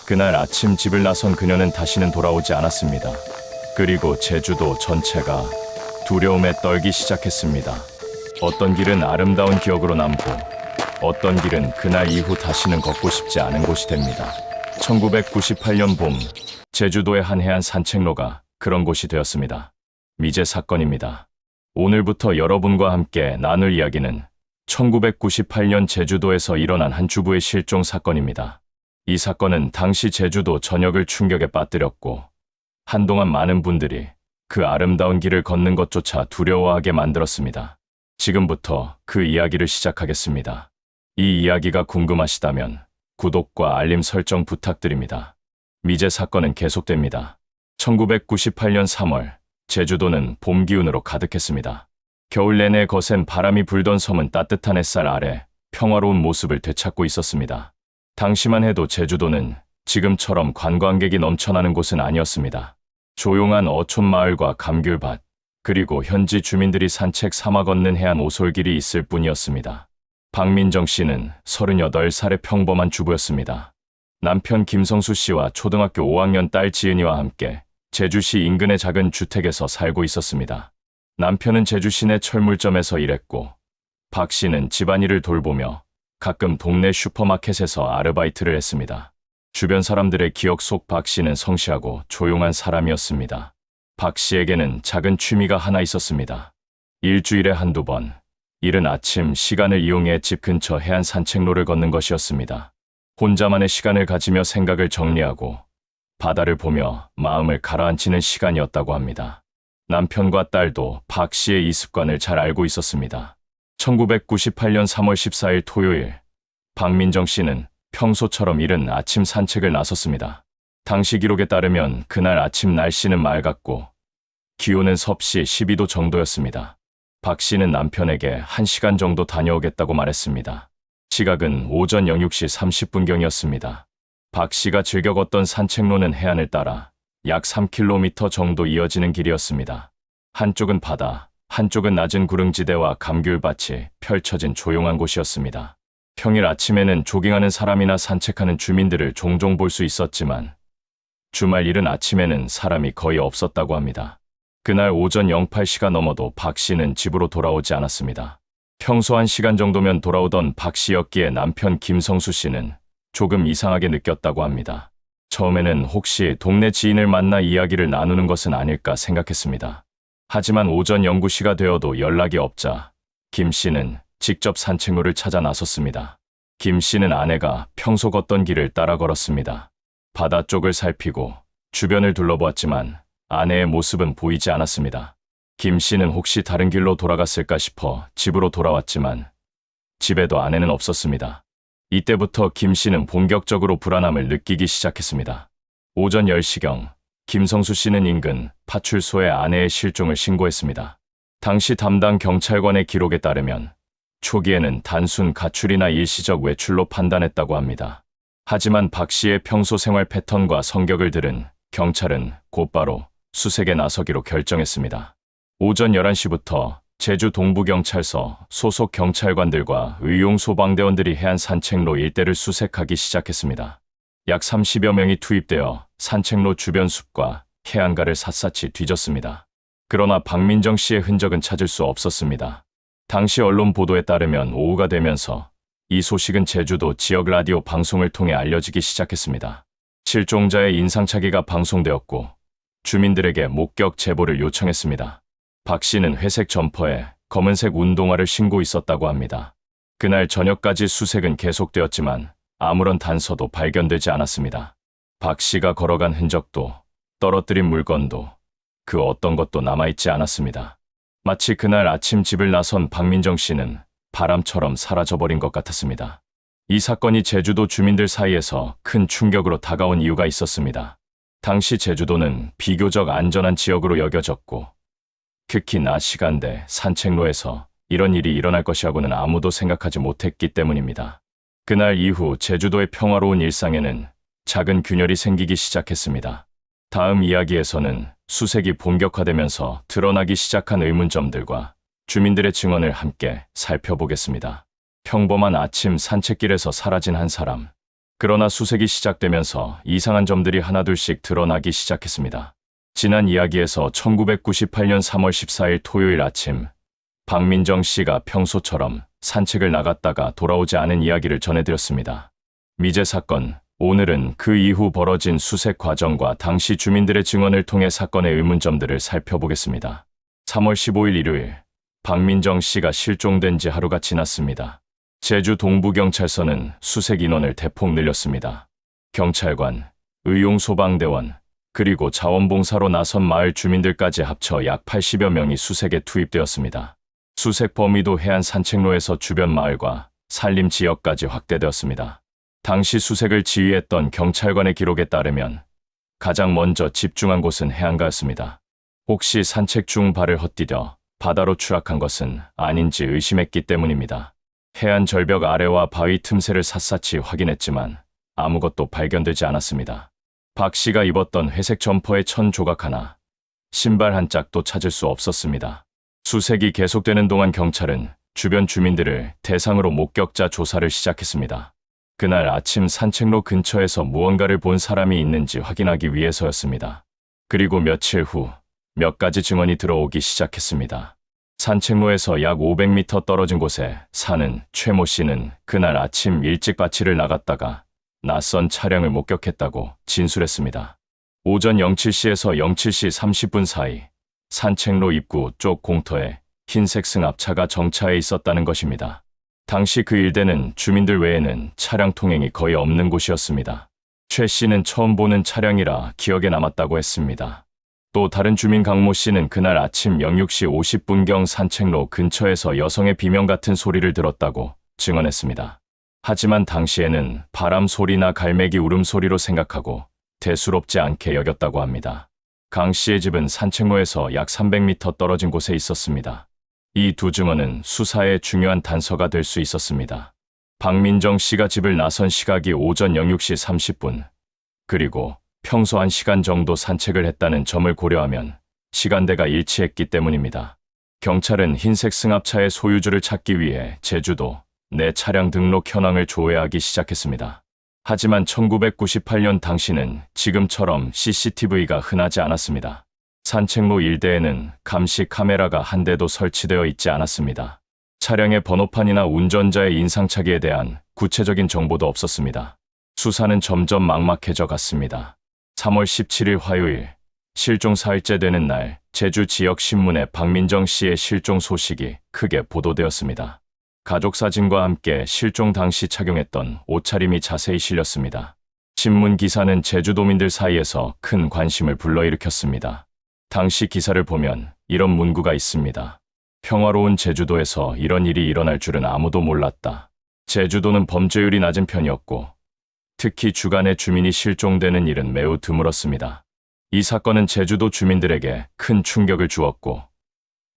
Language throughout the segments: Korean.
그날 아침 집을 나선 그녀는 다시는 돌아오지 않았습니다. 그리고 제주도 전체가 두려움에 떨기 시작했습니다. 어떤 길은 아름다운 기억으로 남고 어떤 길은 그날 이후 다시는 걷고 싶지 않은 곳이 됩니다. 1998년 봄, 제주도의 한 해안 산책로가 그런 곳이 되었습니다. 미제 사건입니다. 오늘부터 여러분과 함께 나눌 이야기는 1998년 제주도에서 일어난 한 주부의 실종 사건입니다. 이 사건은 당시 제주도 전역을 충격에 빠뜨렸고 한동안 많은 분들이 그 아름다운 길을 걷는 것조차 두려워하게 만들었습니다. 지금부터 그 이야기를 시작하겠습니다. 이 이야기가 궁금하시다면 구독과 알림 설정 부탁드립니다. 미제 사건은 계속됩니다. 1998년 3월, 제주도는 봄 기운으로 가득했습니다. 겨울 내내 거센 바람이 불던 섬은 따뜻한 햇살 아래 평화로운 모습을 되찾고 있었습니다. 당시만 해도 제주도는 지금처럼 관광객이 넘쳐나는 곳은 아니었습니다. 조용한 어촌 마을과 감귤밭, 그리고 현지 주민들이 산책 삼아 걷는 해안 오솔길이 있을 뿐이었습니다. 박민정 씨는 38살의 평범한 주부였습니다. 남편 김성수 씨와 초등학교 5학년 딸 지은이와 함께 제주시 인근의 작은 주택에서 살고 있었습니다. 남편은 제주 시내 철물점에서 일했고 박 씨는 집안일을 돌보며 가끔 동네 슈퍼마켓에서 아르바이트를 했습니다. 주변 사람들의 기억 속 박 씨는 성실하고 조용한 사람이었습니다. 박 씨에게는 작은 취미가 하나 있었습니다. 일주일에 한두 번, 이른 아침 시간을 이용해 집 근처 해안 산책로를 걷는 것이었습니다. 혼자만의 시간을 가지며 생각을 정리하고 바다를 보며 마음을 가라앉히는 시간이었다고 합니다. 남편과 딸도 박 씨의 이 습관을 잘 알고 있었습니다. 1998년 3월 14일 토요일, 박민정 씨는 평소처럼 이른 아침 산책을 나섰습니다. 당시 기록에 따르면 그날 아침 날씨는 맑았고 기온은 섭씨 12도 정도였습니다. 박 씨는 남편에게 1시간 정도 다녀오겠다고 말했습니다. 시각은 오전 06시 30분경이었습니다. 박 씨가 즐겨 걷던 산책로는 해안을 따라 약 3km 정도 이어지는 길이었습니다. 한쪽은 바다, 한쪽은 낮은 구릉지대와 감귤밭이 펼쳐진 조용한 곳이었습니다. 평일 아침에는 조깅하는 사람이나 산책하는 주민들을 종종 볼 수 있었지만 주말 이른 아침에는 사람이 거의 없었다고 합니다. 그날 오전 08시가 넘어도 박 씨는 집으로 돌아오지 않았습니다. 평소 1시간 정도면 돌아오던 박 씨였기에 남편 김성수 씨는 조금 이상하게 느꼈다고 합니다. 처음에는 혹시 동네 지인을 만나 이야기를 나누는 것은 아닐까 생각했습니다. 하지만 오전 09시가 되어도 연락이 없자 김 씨는 직접 산책로를 찾아 나섰습니다. 김 씨는 아내가 평소 걷던 길을 따라 걸었습니다. 바다 쪽을 살피고 주변을 둘러보았지만 아내의 모습은 보이지 않았습니다. 김 씨는 혹시 다른 길로 돌아갔을까 싶어 집으로 돌아왔지만 집에도 아내는 없었습니다. 이때부터 김 씨는 본격적으로 불안함을 느끼기 시작했습니다. 오전 10시경, 김성수 씨는 인근 파출소에 아내의 실종을 신고했습니다. 당시 담당 경찰관의 기록에 따르면 초기에는 단순 가출이나 일시적 외출로 판단했다고 합니다. 하지만 박 씨의 평소 생활 패턴과 성격을 들은 경찰은 곧바로 수색에 나서기로 결정했습니다. 오전 11시부터 제주 동부경찰서 소속 경찰관들과 의용소방대원들이 해안 산책로 일대를 수색하기 시작했습니다. 약 30여 명이 투입되어 산책로 주변 숲과 해안가를 샅샅이 뒤졌습니다. 그러나 박민정 씨의 흔적은 찾을 수 없었습니다. 당시 언론 보도에 따르면 오후가 되면서 이 소식은 제주도 지역 라디오 방송을 통해 알려지기 시작했습니다. 실종자의 인상착의가 방송되었고 주민들에게 목격 제보를 요청했습니다. 박 씨는 회색 점퍼에 검은색 운동화를 신고 있었다고 합니다. 그날 저녁까지 수색은 계속되었지만 아무런 단서도 발견되지 않았습니다. 박 씨가 걸어간 흔적도 떨어뜨린 물건도 그 어떤 것도 남아있지 않았습니다. 마치 그날 아침 집을 나선 박민정 씨는 바람처럼 사라져버린 것 같았습니다. 이 사건이 제주도 주민들 사이에서 큰 충격으로 다가온 이유가 있었습니다. 당시 제주도는 비교적 안전한 지역으로 여겨졌고 특히 낮 시간대 산책로에서 이런 일이 일어날 것이라고는 아무도 생각하지 못했기 때문입니다. 그날 이후 제주도의 평화로운 일상에는 작은 균열이 생기기 시작했습니다. 다음 이야기에서는 수색이 본격화되면서 드러나기 시작한 의문점들과 주민들의 증언을 함께 살펴보겠습니다. 평범한 아침 산책길에서 사라진 한 사람. 그러나 수색이 시작되면서 이상한 점들이 하나둘씩 드러나기 시작했습니다. 지난 이야기에서 1998년 3월 14일 토요일 아침 박민정 씨가 평소처럼 산책을 나갔다가 돌아오지 않은 이야기를 전해드렸습니다. 미제 사건, 오늘은 그 이후 벌어진 수색 과정과 당시 주민들의 증언을 통해 사건의 의문점들을 살펴보겠습니다. 3월 15일 일요일, 박민정 씨가 실종된 지 하루가 지났습니다. 제주 동부경찰서는 수색 인원을 대폭 늘렸습니다. 경찰관, 의용소방대원, 그리고 자원봉사로 나선 마을 주민들까지 합쳐 약 80여 명이 수색에 투입되었습니다. 수색 범위도 해안 산책로에서 주변 마을과 산림 지역까지 확대되었습니다. 당시 수색을 지휘했던 경찰관의 기록에 따르면 가장 먼저 집중한 곳은 해안가였습니다. 혹시 산책 중 발을 헛디뎌 바다로 추락한 것은 아닌지 의심했기 때문입니다. 해안 절벽 아래와 바위 틈새를 샅샅이 확인했지만 아무것도 발견되지 않았습니다. 박 씨가 입었던 회색 점퍼의 천 조각 하나, 신발 한 짝도 찾을 수 없었습니다. 수색이 계속되는 동안 경찰은 주변 주민들을 대상으로 목격자 조사를 시작했습니다. 그날 아침 산책로 근처에서 무언가를 본 사람이 있는지 확인하기 위해서였습니다. 그리고 며칠 후 몇 가지 증언이 들어오기 시작했습니다. 산책로에서 약 500m 떨어진 곳에 사는 최모 씨는 그날 아침 일찍 밭일을 나갔다가 낯선 차량을 목격했다고 진술했습니다. 오전 07시에서 07시 30분 사이 산책로 입구 쪽 공터에 흰색 승합차가 정차해 있었다는 것입니다. 당시 그 일대는 주민들 외에는 차량 통행이 거의 없는 곳이었습니다. 최 씨는 처음 보는 차량이라 기억에 남았다고 했습니다. 또 다른 주민 강모 씨는 그날 아침 06시 50분경 산책로 근처에서 여성의 비명 같은 소리를 들었다고 증언했습니다. 하지만 당시에는 바람 소리나 갈매기 울음소리로 생각하고 대수롭지 않게 여겼다고 합니다. 강 씨의 집은 산책로에서 약 300m 떨어진 곳에 있었습니다. 이 두 증언은 수사의 중요한 단서가 될 수 있었습니다. 박민정 씨가 집을 나선 시각이 오전 06시 30분, 그리고 평소 1시간 정도 산책을 했다는 점을 고려하면 시간대가 일치했기 때문입니다. 경찰은 흰색 승합차의 소유주를 찾기 위해 제주도 내 차량 등록 현황을 조회하기 시작했습니다. 하지만 1998년 당시는 지금처럼 CCTV가 흔하지 않았습니다. 산책로 일대에는 감시 카메라가 한 대도 설치되어 있지 않았습니다. 차량의 번호판이나 운전자의 인상착의에 대한 구체적인 정보도 없었습니다. 수사는 점점 막막해져 갔습니다. 3월 17일 화요일, 실종 4일째 되는 날 제주 지역 신문에 박민정 씨의 실종 소식이 크게 보도되었습니다. 가족 사진과 함께 실종 당시 착용했던 옷차림이 자세히 실렸습니다. 신문 기사는 제주도민들 사이에서 큰 관심을 불러일으켰습니다. 당시 기사를 보면 이런 문구가 있습니다. 평화로운 제주도에서 이런 일이 일어날 줄은 아무도 몰랐다. 제주도는 범죄율이 낮은 편이었고 특히 주간에 주민이 실종되는 일은 매우 드물었습니다. 이 사건은 제주도 주민들에게 큰 충격을 주었고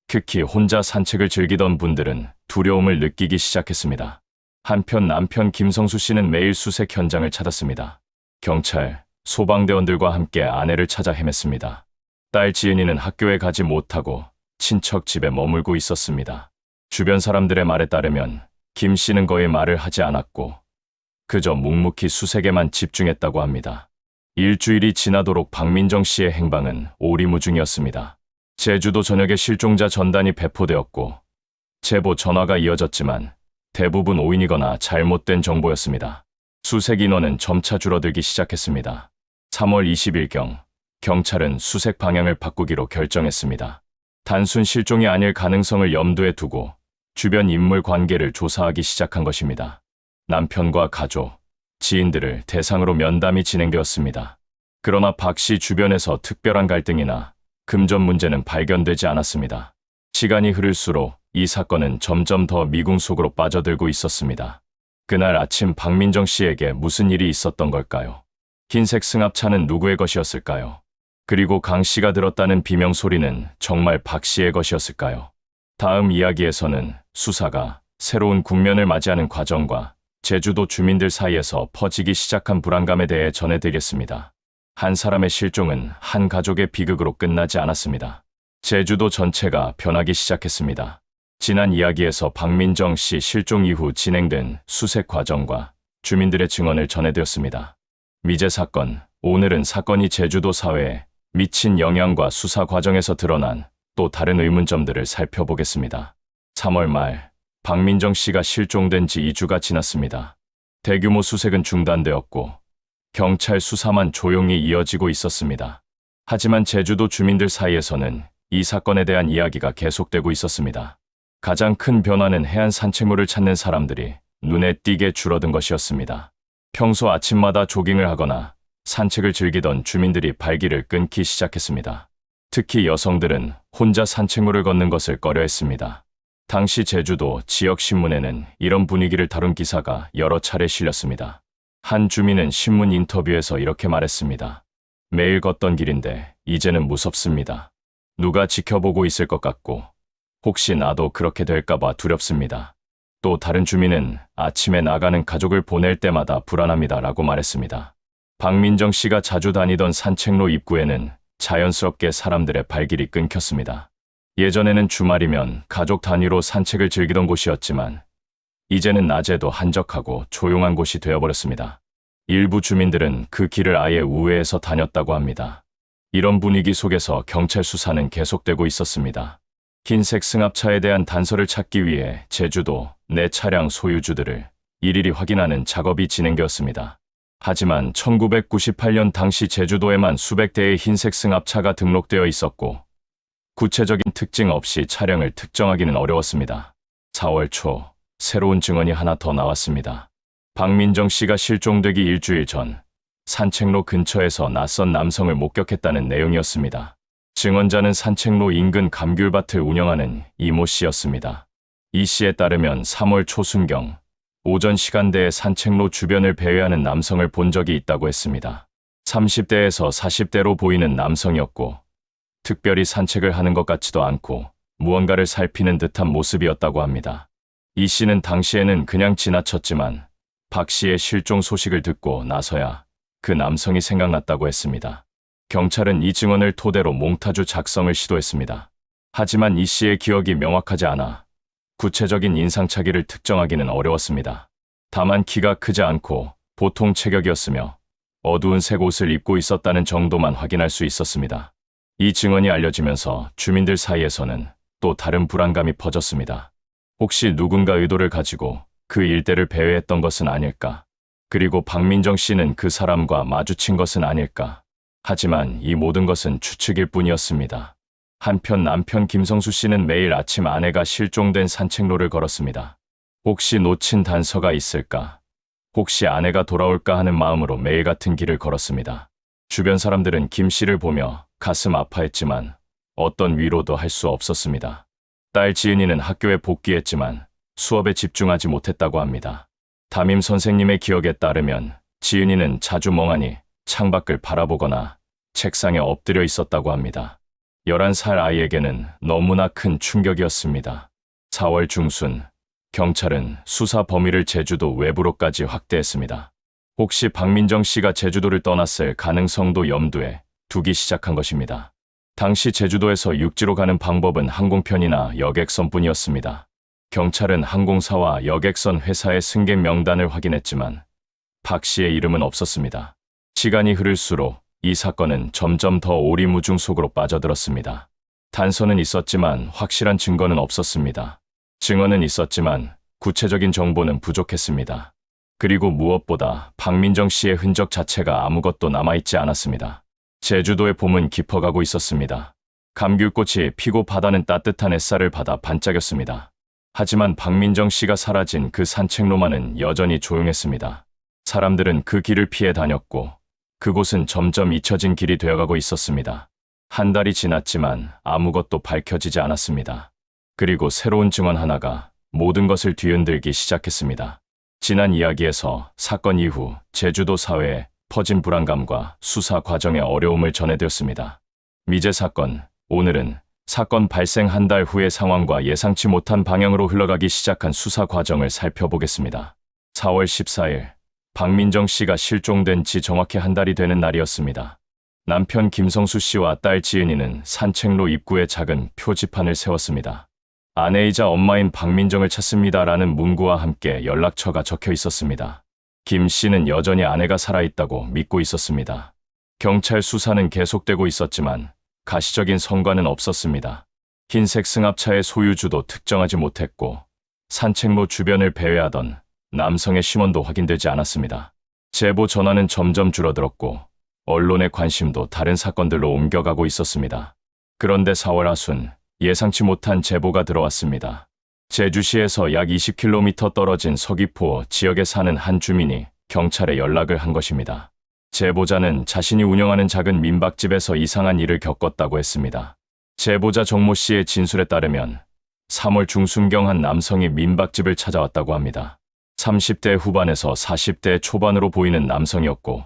특히 혼자 산책을 즐기던 분들은 두려움을 느끼기 시작했습니다. 한편 남편 김성수 씨는 매일 수색 현장을 찾았습니다. 경찰, 소방대원들과 함께 아내를 찾아 헤맸습니다. 딸 지은이는 학교에 가지 못하고 친척 집에 머물고 있었습니다. 주변 사람들의 말에 따르면 김 씨는 거의 말을 하지 않았고 그저 묵묵히 수색에만 집중했다고 합니다. 일주일이 지나도록 박민정 씨의 행방은 오리무중이었습니다. 제주도 전역에 실종자 전단이 배포되었고 제보 전화가 이어졌지만 대부분 오인이거나 잘못된 정보였습니다. 수색 인원은 점차 줄어들기 시작했습니다. 3월 20일경 경찰은 수색 방향을 바꾸기로 결정했습니다. 단순 실종이 아닐 가능성을 염두에 두고 주변 인물 관계를 조사하기 시작한 것입니다. 남편과 가족, 지인들을 대상으로 면담이 진행되었습니다. 그러나 박 씨 주변에서 특별한 갈등이나 금전 문제는 발견되지 않았습니다. 시간이 흐를수록 이 사건은 점점 더 미궁 속으로 빠져들고 있었습니다. 그날 아침 박민정 씨에게 무슨 일이 있었던 걸까요? 흰색 승합차는 누구의 것이었을까요? 그리고 강 씨가 들었다는 비명 소리는 정말 박 씨의 것이었을까요? 다음 이야기에서는 수사가 새로운 국면을 맞이하는 과정과 제주도 주민들 사이에서 퍼지기 시작한 불안감에 대해 전해드리겠습니다. 한 사람의 실종은 한 가족의 비극으로 끝나지 않았습니다. 제주도 전체가 변하기 시작했습니다. 지난 이야기에서 박민정 씨 실종 이후 진행된 수색 과정과 주민들의 증언을 전해드렸습니다. 미제 사건, 오늘은 사건이 제주도 사회에 미친 영향과 수사 과정에서 드러난 또 다른 의문점들을 살펴보겠습니다. 3월 말, 박민정 씨가 실종된 지 2주가 지났습니다. 대규모 수색은 중단되었고 경찰 수사만 조용히 이어지고 있었습니다. 하지만 제주도 주민들 사이에서는 이 사건에 대한 이야기가 계속되고 있었습니다. 가장 큰 변화는 해안 산책로를 찾는 사람들이 눈에 띄게 줄어든 것이었습니다. 평소 아침마다 조깅을 하거나 산책을 즐기던 주민들이 발길을 끊기 시작했습니다. 특히 여성들은 혼자 산책로를 걷는 것을 꺼려했습니다. 당시 제주도 지역 신문에는 이런 분위기를 다룬 기사가 여러 차례 실렸습니다. 한 주민은 신문 인터뷰에서 이렇게 말했습니다. 매일 걷던 길인데 이제는 무섭습니다. 누가 지켜보고 있을 것 같고 혹시 나도 그렇게 될까봐 두렵습니다. 또 다른 주민은 아침에 나가는 가족을 보낼 때마다 불안합니다라고 말했습니다. 박민정 씨가 자주 다니던 산책로 입구에는 자연스럽게 사람들의 발길이 끊겼습니다. 예전에는 주말이면 가족 단위로 산책을 즐기던 곳이었지만 이제는 낮에도 한적하고 조용한 곳이 되어버렸습니다. 일부 주민들은 그 길을 아예 우회해서 다녔다고 합니다. 이런 분위기 속에서 경찰 수사는 계속되고 있었습니다. 흰색 승합차에 대한 단서를 찾기 위해 제주도 내 차량 소유주들을 일일이 확인하는 작업이 진행되었습니다. 하지만 1998년 당시 제주도에만 수백 대의 흰색 승합차가 등록되어 있었고 구체적인 특징 없이 차량을 특정하기는 어려웠습니다. 4월 초 새로운 증언이 하나 더 나왔습니다. 박민정 씨가 실종되기 일주일 전 산책로 근처에서 낯선 남성을 목격했다는 내용이었습니다. 증언자는 산책로 인근 감귤밭을 운영하는 이모 씨였습니다. 이 씨에 따르면 3월 초순경 오전 시간대에 산책로 주변을 배회하는 남성을 본 적이 있다고 했습니다. 30대에서 40대로 보이는 남성이었고 특별히 산책을 하는 것 같지도 않고 무언가를 살피는 듯한 모습이었다고 합니다. 이 씨는 당시에는 그냥 지나쳤지만 박 씨의 실종 소식을 듣고 나서야 그 남성이 생각났다고 했습니다. 경찰은 이 증언을 토대로 몽타주 작성을 시도했습니다. 하지만 이 씨의 기억이 명확하지 않아 구체적인 인상착의를 특정하기는 어려웠습니다. 다만 키가 크지 않고 보통 체격이었으며 어두운 색 옷을 입고 있었다는 정도만 확인할 수 있었습니다. 이 증언이 알려지면서 주민들 사이에서는 또 다른 불안감이 퍼졌습니다. 혹시 누군가 의도를 가지고 그 일대를 배회했던 것은 아닐까? 그리고 박민정 씨는 그 사람과 마주친 것은 아닐까? 하지만 이 모든 것은 추측일 뿐이었습니다. 한편 남편 김성수 씨는 매일 아침 아내가 실종된 산책로를 걸었습니다. 혹시 놓친 단서가 있을까? 혹시 아내가 돌아올까 하는 마음으로 매일 같은 길을 걸었습니다. 주변 사람들은 김 씨를 보며 가슴 아파했지만 어떤 위로도 할 수 없었습니다. 딸 지은이는 학교에 복귀했지만 수업에 집중하지 못했다고 합니다. 담임 선생님의 기억에 따르면 지은이는 자주 멍하니 창밖을 바라보거나 책상에 엎드려 있었다고 합니다. 11살 아이에게는 너무나 큰 충격이었습니다. 4월 중순, 경찰은 수사 범위를 제주도 외부로까지 확대했습니다. 혹시 박민정 씨가 제주도를 떠났을 가능성도 염두에 두기 시작한 것입니다. 당시 제주도에서 육지로 가는 방법은 항공편이나 여객선뿐이었습니다. 경찰은 항공사와 여객선 회사의 승객 명단을 확인했지만 박 씨의 이름은 없었습니다. 시간이 흐를수록 이 사건은 점점 더 오리무중 속으로 빠져들었습니다. 단서는 있었지만 확실한 증거는 없었습니다. 증언은 있었지만 구체적인 정보는 부족했습니다. 그리고 무엇보다 박민정 씨의 흔적 자체가 아무것도 남아있지 않았습니다. 제주도의 봄은 깊어가고 있었습니다. 감귤꽃이 피고 바다는 따뜻한 햇살을 받아 반짝였습니다. 하지만 박민정 씨가 사라진 그 산책로만은 여전히 조용했습니다. 사람들은 그 길을 피해 다녔고 그곳은 점점 잊혀진 길이 되어가고 있었습니다. 한 달이 지났지만 아무것도 밝혀지지 않았습니다. 그리고 새로운 증언 하나가 모든 것을 뒤흔들기 시작했습니다. 지난 이야기에서 사건 이후 제주도 사회에 퍼진 불안감과 수사 과정의 어려움을 전해드렸습니다. 미제 사건, 오늘은 사건 발생 한 달 후의 상황과 예상치 못한 방향으로 흘러가기 시작한 수사 과정을 살펴보겠습니다. 4월 14일, 박민정 씨가 실종된 지 정확히 한 달이 되는 날이었습니다. 남편 김성수 씨와 딸 지은이는 산책로 입구에 작은 표지판을 세웠습니다. 아내이자 엄마인 박민정을 찾습니다라는 문구와 함께 연락처가 적혀 있었습니다. 김 씨는 여전히 아내가 살아있다고 믿고 있었습니다. 경찰 수사는 계속되고 있었지만 가시적인 성과는 없었습니다. 흰색 승합차의 소유주도 특정하지 못했고 산책로 주변을 배회하던 남성의 신원도 확인되지 않았습니다. 제보 전화는 점점 줄어들었고 언론의 관심도 다른 사건들로 옮겨가고 있었습니다. 그런데 4월 하순 예상치 못한 제보가 들어왔습니다. 제주시에서 약 20km 떨어진 서귀포 지역에 사는 한 주민이 경찰에 연락을 한 것입니다. 제보자는 자신이 운영하는 작은 민박집에서 이상한 일을 겪었다고 했습니다. 제보자 정모 씨의 진술에 따르면 3월 중순경 한 남성이 민박집을 찾아왔다고 합니다. 30대 후반에서 40대 초반으로 보이는 남성이었고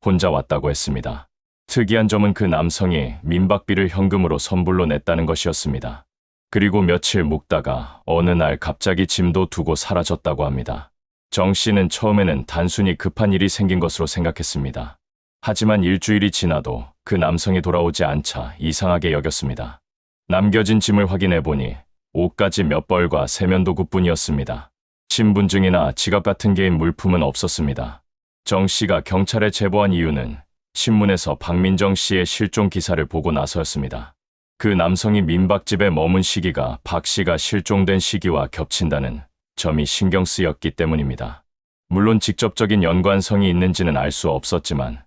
혼자 왔다고 했습니다. 특이한 점은 그 남성이 민박비를 현금으로 선불로 냈다는 것이었습니다. 그리고 며칠 묵다가 어느 날 갑자기 짐도 두고 사라졌다고 합니다. 정 씨는 처음에는 단순히 급한 일이 생긴 것으로 생각했습니다. 하지만 일주일이 지나도 그 남성이 돌아오지 않자 이상하게 여겼습니다. 남겨진 짐을 확인해보니 옷가지 몇 벌과 세면도구뿐이었습니다. 신분증이나 지갑 같은 개인 물품은 없었습니다. 정 씨가 경찰에 제보한 이유는 신문에서 박민정 씨의 실종 기사를 보고 나서였습니다. 그 남성이 민박집에 머문 시기가 박 씨가 실종된 시기와 겹친다는 점이 신경 쓰였기 때문입니다. 물론 직접적인 연관성이 있는지는 알 수 없었지만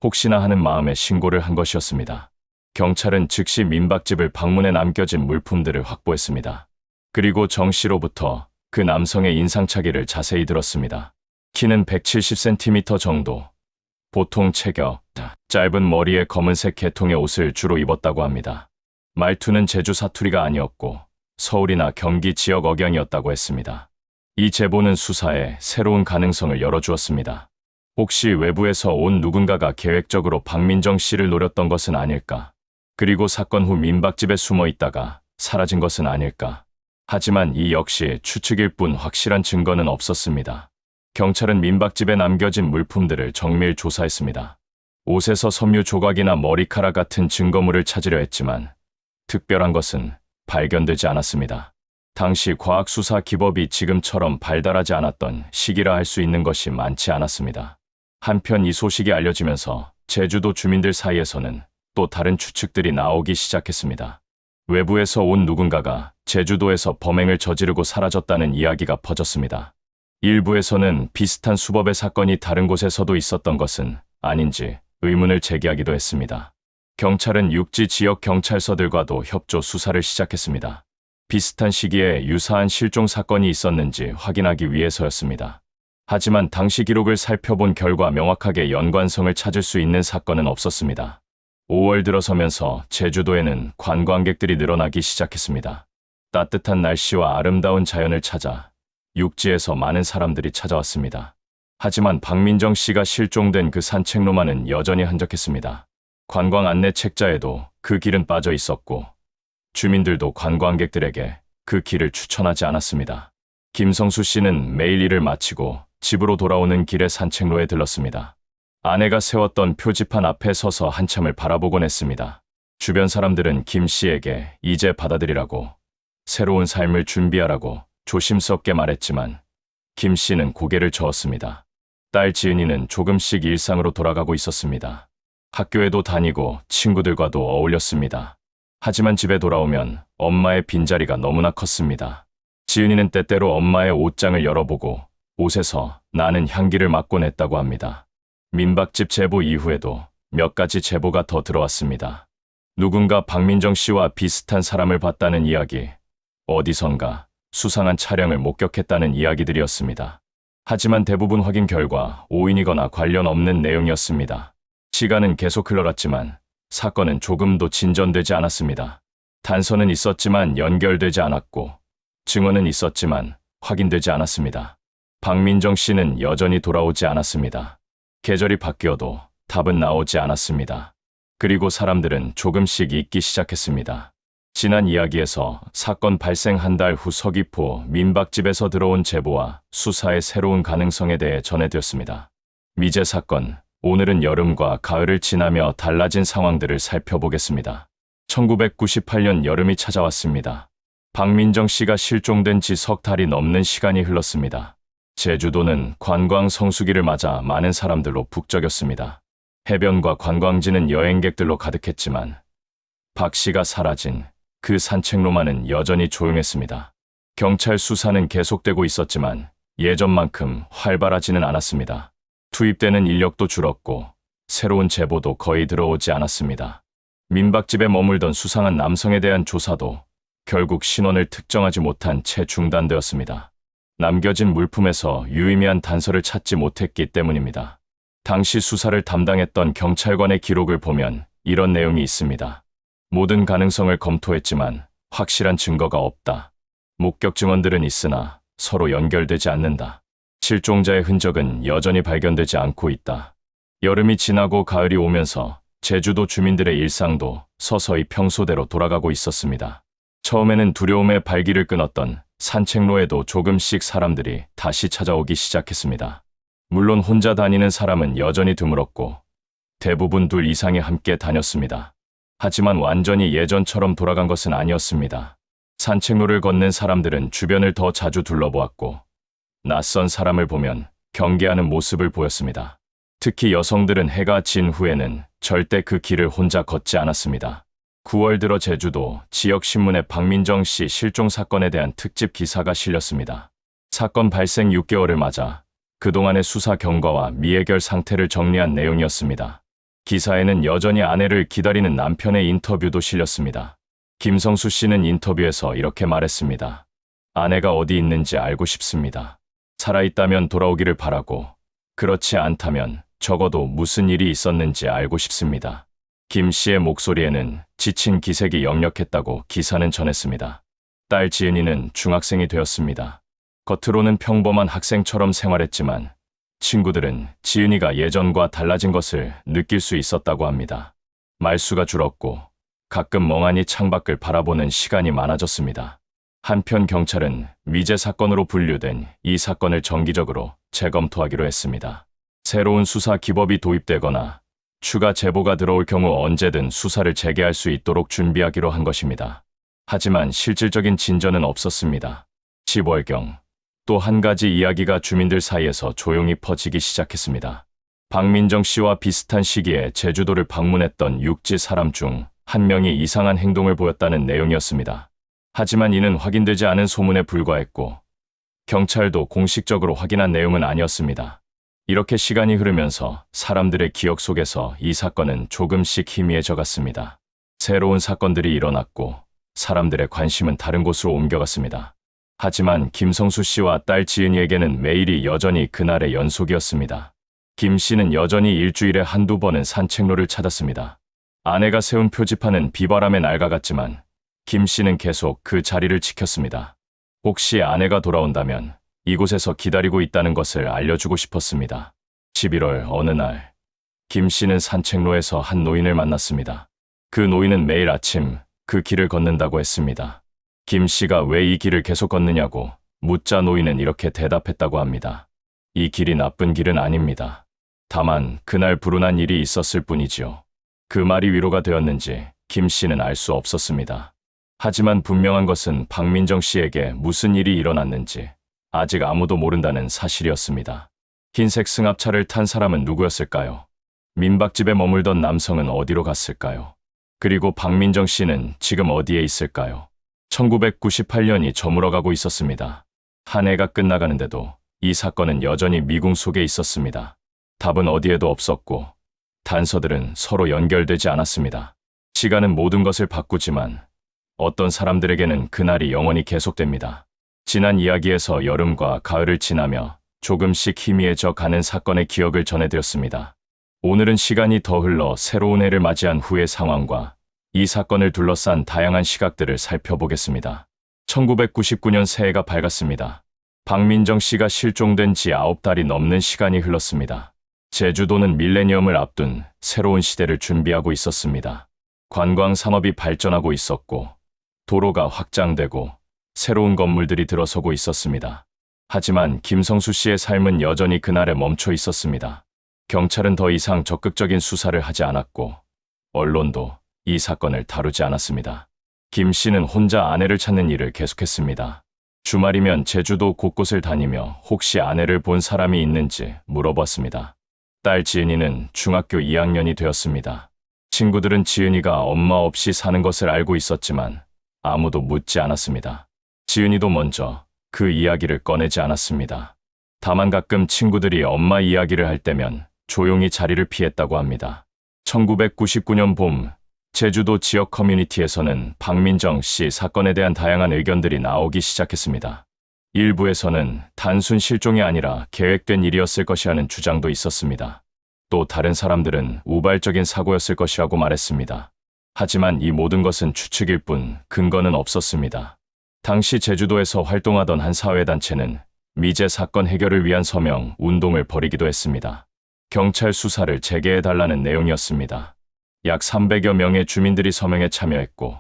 혹시나 하는 마음에 신고를 한 것이었습니다. 경찰은 즉시 민박집을 방문해 남겨진 물품들을 확보했습니다. 그리고 정 씨로부터 그 남성의 인상착의를 자세히 들었습니다. 키는 170cm 정도, 보통 체격, 짧은 머리에 검은색 계통의 옷을 주로 입었다고 합니다. 말투는 제주 사투리가 아니었고 서울이나 경기 지역 억양이었다고 했습니다. 이 제보는 수사에 새로운 가능성을 열어주었습니다. 혹시 외부에서 온 누군가가 계획적으로 박민정 씨를 노렸던 것은 아닐까? 그리고 사건 후 민박집에 숨어 있다가 사라진 것은 아닐까? 하지만 이 역시 추측일 뿐 확실한 증거는 없었습니다. 경찰은 민박집에 남겨진 물품들을 정밀 조사했습니다. 옷에서 섬유 조각이나 머리카락 같은 증거물을 찾으려 했지만 특별한 것은 발견되지 않았습니다. 당시 과학수사 기법이 지금처럼 발달하지 않았던 시기라 할 수 있는 것이 많지 않았습니다. 한편 이 소식이 알려지면서 제주도 주민들 사이에서는 또 다른 추측들이 나오기 시작했습니다. 외부에서 온 누군가가 제주도에서 범행을 저지르고 사라졌다는 이야기가 퍼졌습니다. 일부에서는 비슷한 수법의 사건이 다른 곳에서도 있었던 것은 아닌지 의문을 제기하기도 했습니다. 경찰은 육지 지역 경찰서들과도 협조 수사를 시작했습니다. 비슷한 시기에 유사한 실종 사건이 있었는지 확인하기 위해서였습니다. 하지만 당시 기록을 살펴본 결과 명확하게 연관성을 찾을 수 있는 사건은 없었습니다. 5월 들어서면서 제주도에는 관광객들이 늘어나기 시작했습니다. 따뜻한 날씨와 아름다운 자연을 찾아 육지에서 많은 사람들이 찾아왔습니다. 하지만 박민정 씨가 실종된 그 산책로만은 여전히 한적했습니다. 관광 안내 책자에도 그 길은 빠져 있었고 주민들도 관광객들에게 그 길을 추천하지 않았습니다. 김성수 씨는 매일 일을 마치고 집으로 돌아오는 길에 산책로에 들렀습니다. 아내가 세웠던 표지판 앞에 서서 한참을 바라보곤 했습니다. 주변 사람들은 김 씨에게 이제 받아들이라고, 새로운 삶을 준비하라고 조심스럽게 말했지만 김 씨는 고개를 저었습니다. 딸 지은이는 조금씩 일상으로 돌아가고 있었습니다. 학교에도 다니고 친구들과도 어울렸습니다. 하지만 집에 돌아오면 엄마의 빈자리가 너무나 컸습니다. 지은이는 때때로 엄마의 옷장을 열어보고 옷에서 나는 향기를 맡곤 했다고 합니다. 민박집 제보 이후에도 몇 가지 제보가 더 들어왔습니다. 누군가 박민정 씨와 비슷한 사람을 봤다는 이야기, 어디선가 수상한 차량을 목격했다는 이야기들이었습니다. 하지만 대부분 확인 결과 오인이거나 관련 없는 내용이었습니다. 시간은 계속 흘러갔지만 사건은 조금도 진전되지 않았습니다. 단서는 있었지만 연결되지 않았고 증언은 있었지만 확인되지 않았습니다. 박민정 씨는 여전히 돌아오지 않았습니다. 계절이 바뀌어도 답은 나오지 않았습니다. 그리고 사람들은 조금씩 잊기 시작했습니다. 지난 이야기에서 사건 발생 한 달 후 서귀포 민박집에서 들어온 제보와 수사의 새로운 가능성에 대해 전해드렸습니다. 미제 사건, 오늘은 여름과 가을을 지나며 달라진 상황들을 살펴보겠습니다. 1998년 여름이 찾아왔습니다. 박민정 씨가 실종된 지 석 달이 넘는 시간이 흘렀습니다. 제주도는 관광 성수기를 맞아 많은 사람들로 북적였습니다. 해변과 관광지는 여행객들로 가득했지만 박 씨가 사라진 그 산책로만은 여전히 조용했습니다. 경찰 수사는 계속되고 있었지만 예전만큼 활발하지는 않았습니다. 투입되는 인력도 줄었고 새로운 제보도 거의 들어오지 않았습니다. 민박집에 머물던 수상한 남성에 대한 조사도 결국 신원을 특정하지 못한 채 중단되었습니다. 남겨진 물품에서 유의미한 단서를 찾지 못했기 때문입니다. 당시 수사를 담당했던 경찰관의 기록을 보면 이런 내용이 있습니다. 모든 가능성을 검토했지만 확실한 증거가 없다. 목격 증언들은 있으나 서로 연결되지 않는다. 실종자의 흔적은 여전히 발견되지 않고 있다. 여름이 지나고 가을이 오면서 제주도 주민들의 일상도 서서히 평소대로 돌아가고 있었습니다. 처음에는 두려움에 발길을 끊었던 산책로에도 조금씩 사람들이 다시 찾아오기 시작했습니다. 물론 혼자 다니는 사람은 여전히 드물었고 대부분 둘 이상이 함께 다녔습니다. 하지만 완전히 예전처럼 돌아간 것은 아니었습니다. 산책로를 걷는 사람들은 주변을 더 자주 둘러보았고 낯선 사람을 보면 경계하는 모습을 보였습니다. 특히 여성들은 해가 진 후에는 절대 그 길을 혼자 걷지 않았습니다. 9월 들어 제주도 지역신문에 박민정 씨 실종 사건에 대한 특집 기사가 실렸습니다. 사건 발생 6개월을 맞아 그동안의 수사 경과와 미해결 상태를 정리한 내용이었습니다. 기사에는 여전히 아내를 기다리는 남편의 인터뷰도 실렸습니다. 김성수 씨는 인터뷰에서 이렇게 말했습니다. 아내가 어디 있는지 알고 싶습니다. 살아있다면 돌아오기를 바라고 그렇지 않다면 적어도 무슨 일이 있었는지 알고 싶습니다. 김 씨의 목소리에는 지친 기색이 역력했다고 기사는 전했습니다. 딸 지은이는 중학생이 되었습니다. 겉으로는 평범한 학생처럼 생활했지만 친구들은 지은이가 예전과 달라진 것을 느낄 수 있었다고 합니다. 말수가 줄었고 가끔 멍하니 창밖을 바라보는 시간이 많아졌습니다. 한편 경찰은 미제 사건으로 분류된 이 사건을 정기적으로 재검토하기로 했습니다. 새로운 수사 기법이 도입되거나 추가 제보가 들어올 경우 언제든 수사를 재개할 수 있도록 준비하기로 한 것입니다. 하지만 실질적인 진전은 없었습니다. 10월경 또 한 가지 이야기가 주민들 사이에서 조용히 퍼지기 시작했습니다. 박민정 씨와 비슷한 시기에 제주도를 방문했던 육지 사람 중 한 명이 이상한 행동을 보였다는 내용이었습니다. 하지만 이는 확인되지 않은 소문에 불과했고 경찰도 공식적으로 확인한 내용은 아니었습니다. 이렇게 시간이 흐르면서 사람들의 기억 속에서 이 사건은 조금씩 희미해져 갔습니다. 새로운 사건들이 일어났고 사람들의 관심은 다른 곳으로 옮겨갔습니다. 하지만 김성수 씨와 딸 지은이에게는 매일이 여전히 그날의 연속이었습니다. 김 씨는 여전히 일주일에 한두 번은 산책로를 찾았습니다. 아내가 세운 표지판은 비바람에 낡아갔지만 김 씨는 계속 그 자리를 지켰습니다. 혹시 아내가 돌아온다면 이곳에서 기다리고 있다는 것을 알려주고 싶었습니다. 11월 어느 날 김 씨는 산책로에서 한 노인을 만났습니다. 그 노인은 매일 아침 그 길을 걷는다고 했습니다. 김 씨가 왜 이 길을 계속 걷느냐고 묻자 노인은 이렇게 대답했다고 합니다. 이 길이 나쁜 길은 아닙니다. 다만 그날 불운한 일이 있었을 뿐이지요. 그 말이 위로가 되었는지 김 씨는 알 수 없었습니다. 하지만 분명한 것은 박민정 씨에게 무슨 일이 일어났는지 아직 아무도 모른다는 사실이었습니다. 흰색 승합차를 탄 사람은 누구였을까요? 민박집에 머물던 남성은 어디로 갔을까요? 그리고 박민정 씨는 지금 어디에 있을까요? 1998년이 저물어가고 있었습니다. 한 해가 끝나가는데도 이 사건은 여전히 미궁 속에 있었습니다. 답은 어디에도 없었고 단서들은 서로 연결되지 않았습니다. 시간은 모든 것을 바꾸지만 어떤 사람들에게는 그날이 영원히 계속됩니다. 지난 이야기에서 여름과 가을을 지나며 조금씩 희미해져 가는 사건의 기억을 전해드렸습니다. 오늘은 시간이 더 흘러 새로운 해를 맞이한 후의 상황과 이 사건을 둘러싼 다양한 시각들을 살펴보겠습니다. 1999년 새해가 밝았습니다. 박민정 씨가 실종된 지 9달이 넘는 시간이 흘렀습니다. 제주도는 밀레니엄을 앞둔 새로운 시대를 준비하고 있었습니다. 관광 산업이 발전하고 있었고 도로가 확장되고 새로운 건물들이 들어서고 있었습니다. 하지만 김성수 씨의 삶은 여전히 그날에 멈춰 있었습니다. 경찰은 더 이상 적극적인 수사를 하지 않았고 언론도 이 사건을 다루지 않았습니다. 김 씨는 혼자 아내를 찾는 일을 계속했습니다. 주말이면 제주도 곳곳을 다니며 혹시 아내를 본 사람이 있는지 물어봤습니다. 딸 지은이는 중학교 2학년이 되었습니다. 친구들은 지은이가 엄마 없이 사는 것을 알고 있었지만 아무도 묻지 않았습니다. 지은이도 먼저 그 이야기를 꺼내지 않았습니다. 다만 가끔 친구들이 엄마 이야기를 할 때면 조용히 자리를 피했다고 합니다. 1999년 봄, 제주도 지역 커뮤니티에서는 박민정 씨 사건에 대한 다양한 의견들이 나오기 시작했습니다. 일부에서는 단순 실종이 아니라 계획된 일이었을 것이라는 주장도 있었습니다. 또 다른 사람들은 우발적인 사고였을 것이라고 말했습니다. 하지만 이 모든 것은 추측일 뿐 근거는 없었습니다. 당시 제주도에서 활동하던 한 사회단체는 미제 사건 해결을 위한 서명 운동을 벌이기도 했습니다. 경찰 수사를 재개해달라는 내용이었습니다. 약 300여 명의 주민들이 서명에 참여했고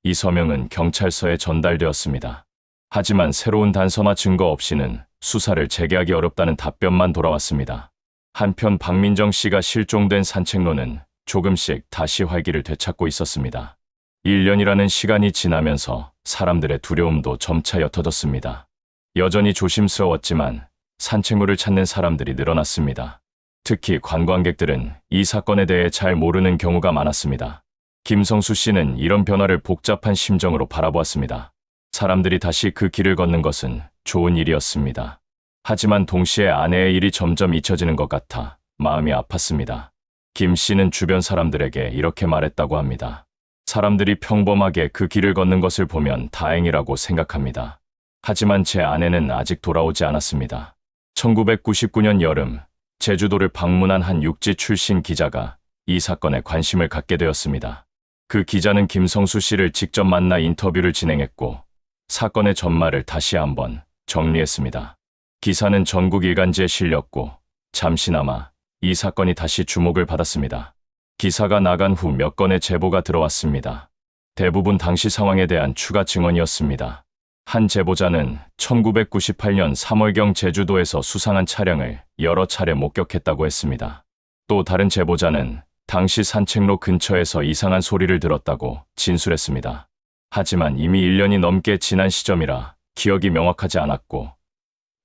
이 서명은 경찰서에 전달되었습니다. 하지만 새로운 단서나 증거 없이는 수사를 재개하기 어렵다는 답변만 돌아왔습니다. 한편 박민정 씨가 실종된 산책로는 조금씩 다시 활기를 되찾고 있었습니다. 1년이라는 시간이 지나면서 사람들의 두려움도 점차 옅어졌습니다. 여전히 조심스러웠지만 산책로를 찾는 사람들이 늘어났습니다. 특히 관광객들은 이 사건에 대해 잘 모르는 경우가 많았습니다. 김성수 씨는 이런 변화를 복잡한 심정으로 바라보았습니다. 사람들이 다시 그 길을 걷는 것은 좋은 일이었습니다. 하지만 동시에 아내의 일이 점점 잊혀지는 것 같아 마음이 아팠습니다. 김 씨는 주변 사람들에게 이렇게 말했다고 합니다. 사람들이 평범하게 그 길을 걷는 것을 보면 다행이라고 생각합니다. 하지만 제 아내는 아직 돌아오지 않았습니다. 1999년 여름, 제주도를 방문한 한 육지 출신 기자가 이 사건에 관심을 갖게 되었습니다. 그 기자는 김성수 씨를 직접 만나 인터뷰를 진행했고 사건의 전말을 다시 한번 정리했습니다. 기사는 전국 일간지에 실렸고 잠시나마 이 사건이 다시 주목을 받았습니다. 기사가 나간 후 몇 건의 제보가 들어왔습니다. 대부분 당시 상황에 대한 추가 증언이었습니다. 한 제보자는 1998년 3월경 제주도에서 수상한 차량을 여러 차례 목격했다고 했습니다. 또 다른 제보자는 당시 산책로 근처에서 이상한 소리를 들었다고 진술했습니다. 하지만 이미 1년이 넘게 지난 시점이라 기억이 명확하지 않았고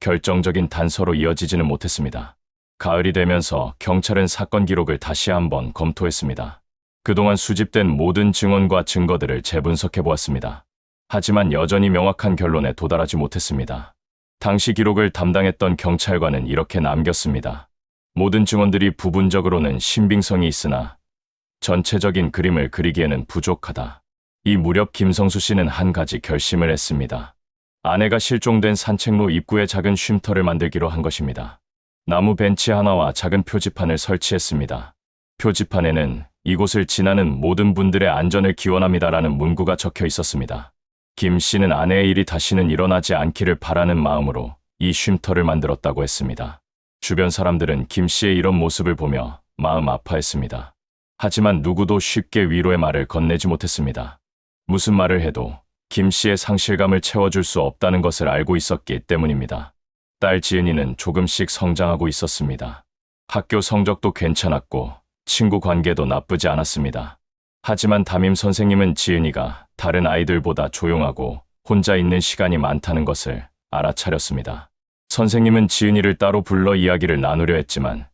결정적인 단서로 이어지지는 못했습니다. 가을이 되면서 경찰은 사건 기록을 다시 한번 검토했습니다. 그동안 수집된 모든 증언과 증거들을 재분석해 보았습니다. 하지만 여전히 명확한 결론에 도달하지 못했습니다. 당시 기록을 담당했던 경찰관은 이렇게 남겼습니다. 모든 증언들이 부분적으로는 신빙성이 있으나 전체적인 그림을 그리기에는 부족하다. 이 무렵 김성수 씨는 한 가지 결심을 했습니다. 아내가 실종된 산책로 입구에 작은 쉼터를 만들기로 한 것입니다. 나무 벤치 하나와 작은 표지판을 설치했습니다. 표지판에는 이곳을 지나는 모든 분들의 안전을 기원합니다라는 문구가 적혀 있었습니다. 김 씨는 아내의 일이 다시는 일어나지 않기를 바라는 마음으로 이 쉼터를 만들었다고 했습니다. 주변 사람들은 김 씨의 이런 모습을 보며 마음 아파했습니다. 하지만 누구도 쉽게 위로의 말을 건네지 못했습니다. 무슨 말을 해도 김 씨의 상실감을 채워줄 수 없다는 것을 알고 있었기 때문입니다. 딸 지은이는 조금씩 성장하고 있었습니다. 학교 성적도 괜찮았고 친구 관계도 나쁘지 않았습니다. 하지만 담임 선생님은 지은이가 다른 아이들보다 조용하고 혼자 있는 시간이 많다는 것을 알아차렸습니다. 선생님은 지은이를 따로 불러 이야기를 나누려 했지만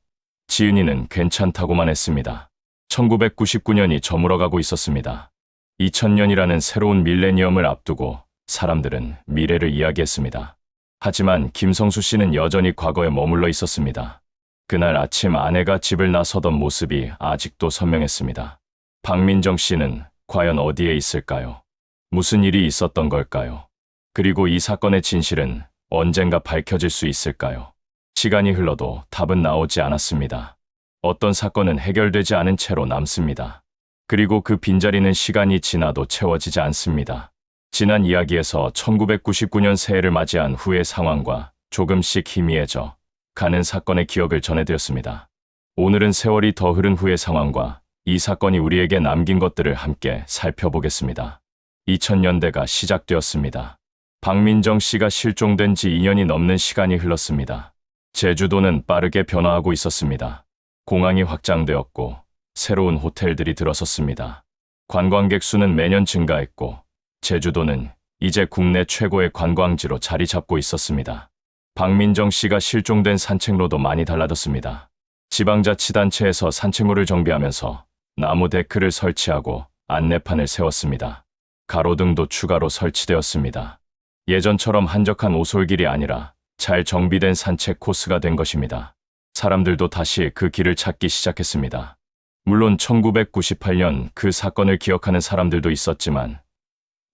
지은이는 괜찮다고만 했습니다. 1999년이 저물어가고 있었습니다. 2000년이라는 새로운 밀레니엄을 앞두고 사람들은 미래를 이야기했습니다. 하지만 김성수 씨는 여전히 과거에 머물러 있었습니다. 그날 아침 아내가 집을 나서던 모습이 아직도 선명했습니다. 박민정 씨는 과연 어디에 있을까요? 무슨 일이 있었던 걸까요? 그리고 이 사건의 진실은 언젠가 밝혀질 수 있을까요? 시간이 흘러도 답은 나오지 않았습니다. 어떤 사건은 해결되지 않은 채로 남습니다. 그리고 그 빈자리는 시간이 지나도 채워지지 않습니다. 지난 이야기에서 1999년 새해를 맞이한 후의 상황과 조금씩 희미해져 가는 사건의 기억을 전해드렸습니다. 오늘은 세월이 더 흐른 후의 상황과 이 사건이 우리에게 남긴 것들을 함께 살펴보겠습니다. 2000년대가 시작되었습니다. 박민정 씨가 실종된 지 2년이 넘는 시간이 흘렀습니다. 제주도는 빠르게 변화하고 있었습니다. 공항이 확장되었고 새로운 호텔들이 들어섰습니다. 관광객 수는 매년 증가했고 제주도는 이제 국내 최고의 관광지로 자리 잡고 있었습니다. 박민정 씨가 실종된 산책로도 많이 달라졌습니다. 지방자치단체에서 산책로를 정비하면서 나무 데크를 설치하고 안내판을 세웠습니다. 가로등도 추가로 설치되었습니다. 예전처럼 한적한 오솔길이 아니라 잘 정비된 산책 코스가 된 것입니다. 사람들도 다시 그 길을 찾기 시작했습니다. 물론 1998년 그 사건을 기억하는 사람들도 있었지만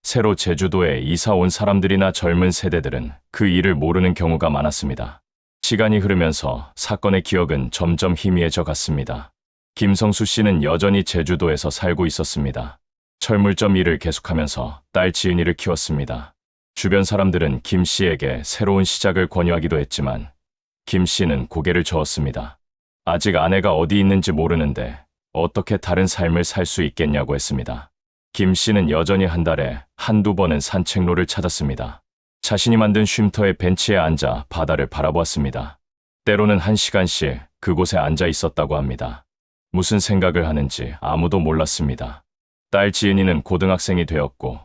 새로 제주도에 이사 온 사람들이나 젊은 세대들은 그 일을 모르는 경우가 많았습니다. 시간이 흐르면서 사건의 기억은 점점 희미해져 갔습니다. 김성수 씨는 여전히 제주도에서 살고 있었습니다. 철물점 일을 계속하면서 딸 지은이를 키웠습니다. 주변 사람들은 김 씨에게 새로운 시작을 권유하기도 했지만 김 씨는 고개를 저었습니다. 아직 아내가 어디 있는지 모르는데 어떻게 다른 삶을 살 수 있겠냐고 했습니다. 김 씨는 여전히 한 달에 한두 번은 산책로를 찾았습니다. 자신이 만든 쉼터의 벤치에 앉아 바다를 바라보았습니다. 때로는 1시간씩 그곳에 앉아 있었다고 합니다. 무슨 생각을 하는지 아무도 몰랐습니다. 딸 지은이는 고등학생이 되었고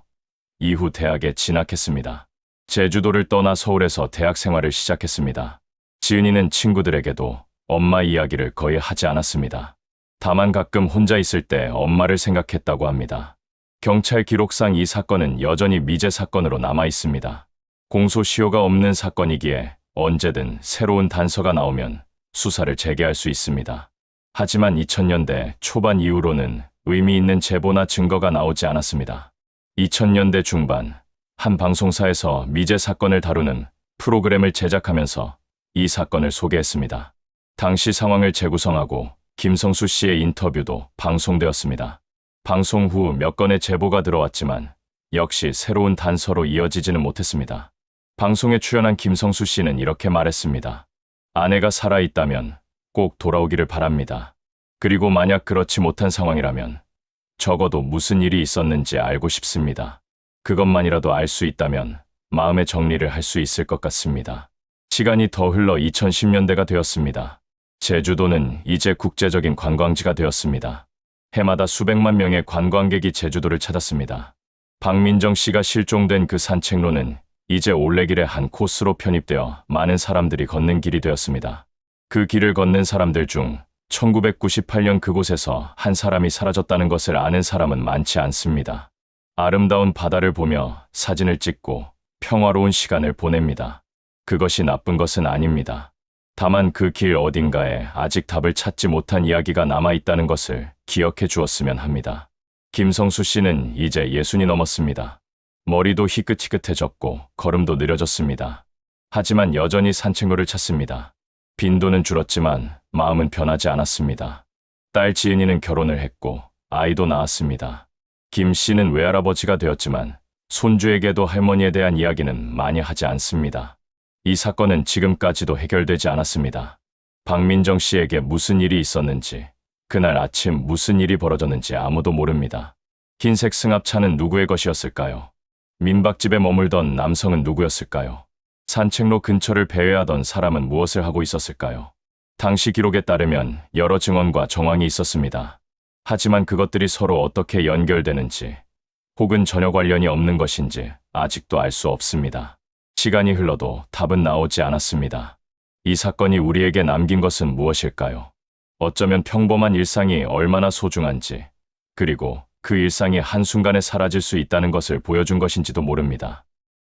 이후 대학에 진학했습니다. 제주도를 떠나 서울에서 대학 생활을 시작했습니다. 지은이는 친구들에게도 엄마 이야기를 거의 하지 않았습니다. 다만 가끔 혼자 있을 때 엄마를 생각했다고 합니다. 경찰 기록상 이 사건은 여전히 미제 사건으로 남아 있습니다. 공소시효가 없는 사건이기에 언제든 새로운 단서가 나오면 수사를 재개할 수 있습니다. 하지만 2000년대 초반 이후로는 의미 있는 제보나 증거가 나오지 않았습니다. 2000년대 중반 한 방송사에서 미제 사건을 다루는 프로그램을 제작하면서 이 사건을 소개했습니다. 당시 상황을 재구성하고 김성수 씨의 인터뷰도 방송되었습니다. 방송 후 몇 건의 제보가 들어왔지만 역시 새로운 단서로 이어지지는 못했습니다. 방송에 출연한 김성수 씨는 이렇게 말했습니다. 아내가 살아있다면 꼭 돌아오기를 바랍니다. 그리고 만약 그렇지 못한 상황이라면 적어도 무슨 일이 있었는지 알고 싶습니다. 그것만이라도 알 수 있다면 마음의 정리를 할 수 있을 것 같습니다. 시간이 더 흘러 2010년대가 되었습니다. 제주도는 이제 국제적인 관광지가 되었습니다. 해마다 수백만 명의 관광객이 제주도를 찾았습니다. 박민정 씨가 실종된 그 산책로는 이제 올레길의 한 코스로 편입되어 많은 사람들이 걷는 길이 되었습니다. 그 길을 걷는 사람들 중 1998년 그곳에서 한 사람이 사라졌다는 것을 아는 사람은 많지 않습니다. 아름다운 바다를 보며 사진을 찍고 평화로운 시간을 보냅니다. 그것이 나쁜 것은 아닙니다. 다만 그 길 어딘가에 아직 답을 찾지 못한 이야기가 남아있다는 것을 기억해 주었으면 합니다. 김성수 씨는 이제 60이 넘었습니다. 머리도 희끗희끗해졌고 걸음도 느려졌습니다. 하지만 여전히 산책로를 찾습니다. 빈도는 줄었지만 마음은 변하지 않았습니다. 딸 지은이는 결혼을 했고 아이도 낳았습니다. 김 씨는 외할아버지가 되었지만 손주에게도 할머니에 대한 이야기는 많이 하지 않습니다. 이 사건은 지금까지도 해결되지 않았습니다. 박민정 씨에게 무슨 일이 있었는지, 그날 아침 무슨 일이 벌어졌는지 아무도 모릅니다. 흰색 승합차는 누구의 것이었을까요? 민박집에 머물던 남성은 누구였을까요? 산책로 근처를 배회하던 사람은 무엇을 하고 있었을까요? 당시 기록에 따르면 여러 증언과 정황이 있었습니다. 하지만 그것들이 서로 어떻게 연결되는지, 혹은 전혀 관련이 없는 것인지 아직도 알 수 없습니다. 시간이 흘러도 답은 나오지 않았습니다. 이 사건이 우리에게 남긴 것은 무엇일까요? 어쩌면 평범한 일상이 얼마나 소중한지, 그리고 그 일상이 한순간에 사라질 수 있다는 것을 보여준 것인지도 모릅니다.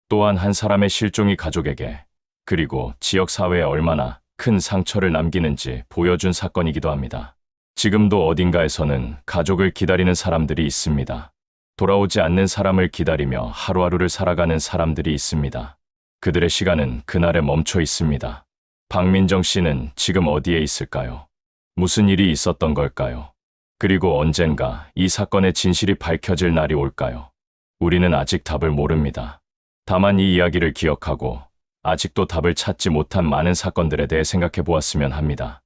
또한 한 사람의 실종이 가족에게, 그리고 지역사회에 얼마나 큰 상처를 남기는지 보여준 사건이기도 합니다. 지금도 어딘가에서는 가족을 기다리는 사람들이 있습니다. 돌아오지 않는 사람을 기다리며 하루하루를 살아가는 사람들이 있습니다. 그들의 시간은 그날에 멈춰 있습니다. 박민정 씨는 지금 어디에 있을까요? 무슨 일이 있었던 걸까요? 그리고 언젠가 이 사건의 진실이 밝혀질 날이 올까요? 우리는 아직 답을 모릅니다. 다만 이 이야기를 기억하고 아직도 답을 찾지 못한 많은 사건들에 대해 생각해 보았으면 합니다.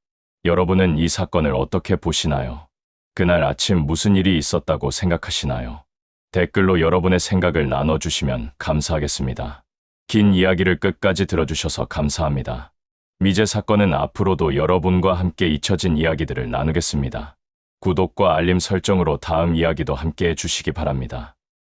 여러분은 이 사건을 어떻게 보시나요? 그날 아침 무슨 일이 있었다고 생각하시나요? 댓글로 여러분의 생각을 나눠주시면 감사하겠습니다. 긴 이야기를 끝까지 들어주셔서 감사합니다. 미제 사건은 앞으로도 여러분과 함께 잊혀진 이야기들을 나누겠습니다. 구독과 알림 설정으로 다음 이야기도 함께 해주시기 바랍니다.